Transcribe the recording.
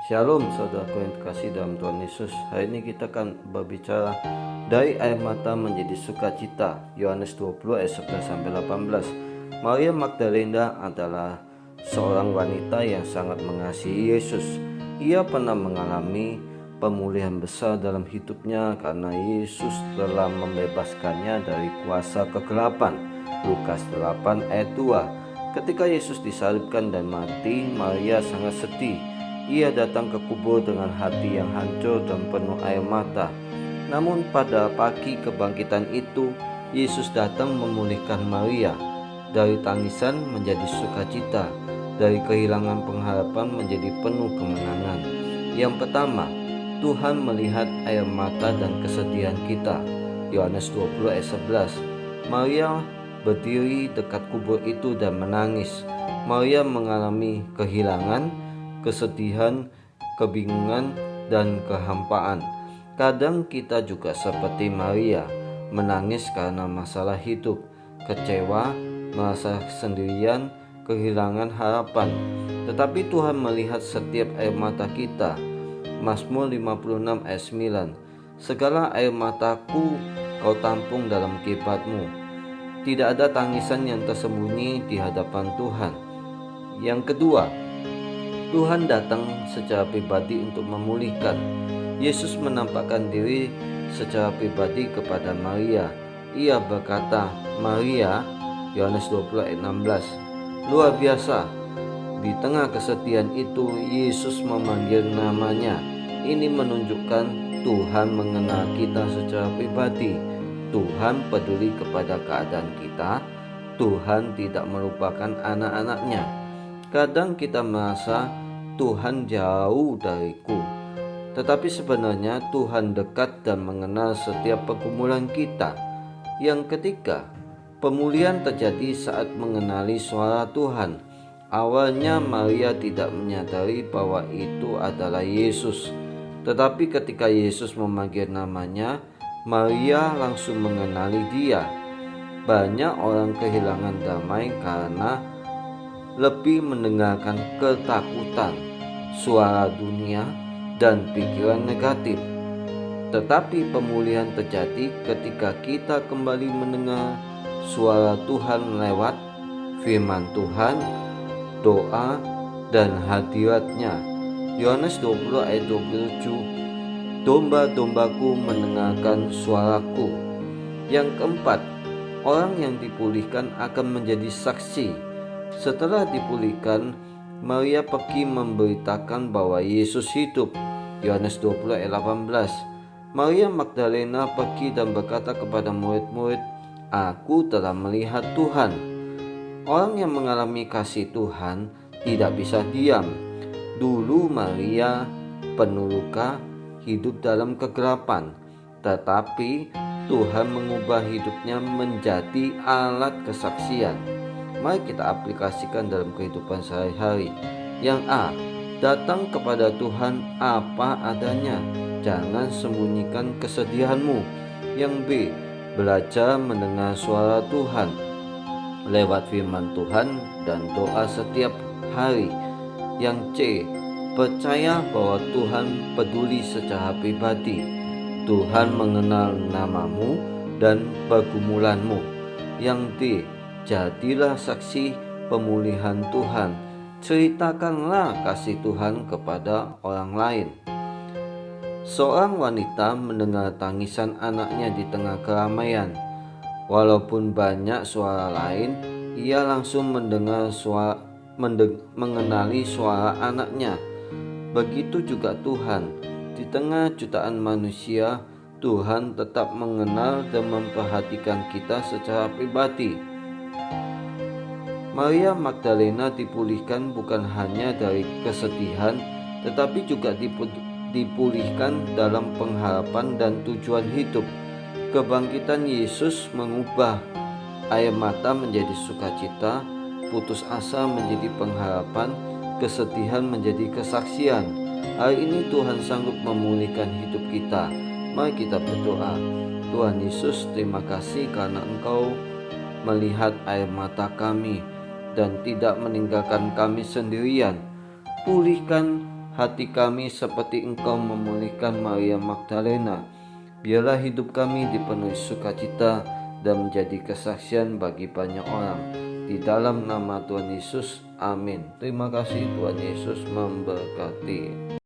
Shalom saudaraku yang terkasih dalam Tuhan Yesus. Hari ini kita akan berbicara dari air mata menjadi sukacita. Yohanes 20 ayat 11 sampai 18. Maria Magdalena adalah seorang wanita yang sangat mengasihi Yesus. Ia pernah mengalami pemulihan besar dalam hidupnya karena Yesus telah membebaskannya dari kuasa kegelapan. Lukas 8 ayat 2. Ketika Yesus disalibkan dan mati, Maria sangat sedih. Ia datang ke kubur dengan hati yang hancur dan penuh air mata. Namun pada pagi kebangkitan itu, Yesus datang memulihkan Maria. Dari tangisan menjadi sukacita, dari kehilangan pengharapan menjadi penuh kemenangan. Yang pertama, Tuhan melihat air mata dan kesedihan kita. Yohanes 20 ayat 11. Maria berdiri dekat kubur itu dan menangis. Maria mengalami kehilangan, kesedihan, kebingungan, dan kehampaan. Kadang kita juga seperti Maria, menangis karena masalah hidup, kecewa, merasa sendirian, kehilangan harapan. Tetapi Tuhan melihat setiap air mata kita. Mazmur 56 ayat 9. Segala air mataku kau tampung dalam kiblatmu. Tidak ada tangisan yang tersembunyi di hadapan Tuhan. Yang kedua, Tuhan datang secara pribadi untuk memulihkan. Yesus menampakkan diri secara pribadi kepada Maria. Ia berkata, "Maria," Yohanes 20 ayat 16. Luar biasa. Di tengah kesedihan itu, Yesus memanggil namanya. Ini menunjukkan Tuhan mengenal kita secara pribadi. Tuhan peduli kepada keadaan kita. Tuhan tidak melupakan anak-anaknya. Kadang kita merasa Tuhan jauh dariku, tetapi sebenarnya Tuhan dekat dan mengenal setiap pergumulan kita. Yang ketiga, pemulihan terjadi saat mengenali suara Tuhan. Awalnya Maria tidak menyadari bahwa itu adalah Yesus, tetapi ketika Yesus memanggil namanya, Maria langsung mengenali Dia. Banyak orang kehilangan damai karena lebih mendengarkan ketakutan, suara dunia, dan pikiran negatif. Tetapi pemulihan terjadi ketika kita kembali mendengar suara Tuhan lewat firman Tuhan, doa, dan hadiratnya. Yohanes 20 ayat 27. Domba-dombaku mendengarkan suaraku. Yang keempat, orang yang dipulihkan akan menjadi saksi. Setelah dipulihkan, Maria pergi memberitakan bahwa Yesus hidup. Yohanes 20 ayat 18. Maria Magdalena pergi dan berkata kepada murid-murid, "Aku telah melihat Tuhan." Orang yang mengalami kasih Tuhan tidak bisa diam. Dulu Maria, penuh luka, hidup dalam kegelapan, tetapi Tuhan mengubah hidupnya menjadi alat kesaksian. Mari kita aplikasikan dalam kehidupan sehari-hari. Yang A, datang kepada Tuhan apa adanya. Jangan sembunyikan kesedihanmu. Yang B, belajar mendengar suara Tuhan lewat firman Tuhan dan doa setiap hari. Yang C, percaya bahwa Tuhan peduli secara pribadi. Tuhan mengenal namamu dan pergumulanmu. Yang D, jadilah saksi pemulihan Tuhan. Ceritakanlah kasih Tuhan kepada orang lain. Seorang wanita mendengar tangisan anaknya di tengah keramaian. Walaupun banyak suara lain, ia langsung mengenali suara anaknya. Begitu juga Tuhan. Di tengah jutaan manusia, Tuhan tetap mengenal dan memperhatikan kita secara pribadi. Maria Magdalena dipulihkan bukan hanya dari kesedihan, tetapi juga dipulihkan dalam pengharapan dan tujuan hidup. Kebangkitan Yesus mengubah air mata menjadi sukacita, putus asa menjadi pengharapan, kesedihan menjadi kesaksian. Hari ini Tuhan sanggup memulihkan hidup kita. Mari kita berdoa. Tuhan Yesus, terima kasih karena Engkau melihat air mata kami dan tidak meninggalkan kami sendirian. Pulihkan hati kami seperti Engkau memulihkan Maria Magdalena. Biarlah hidup kami dipenuhi sukacita dan menjadi kesaksian bagi banyak orang. Di dalam nama Tuhan Yesus, amin. Terima kasih, Tuhan Yesus memberkati.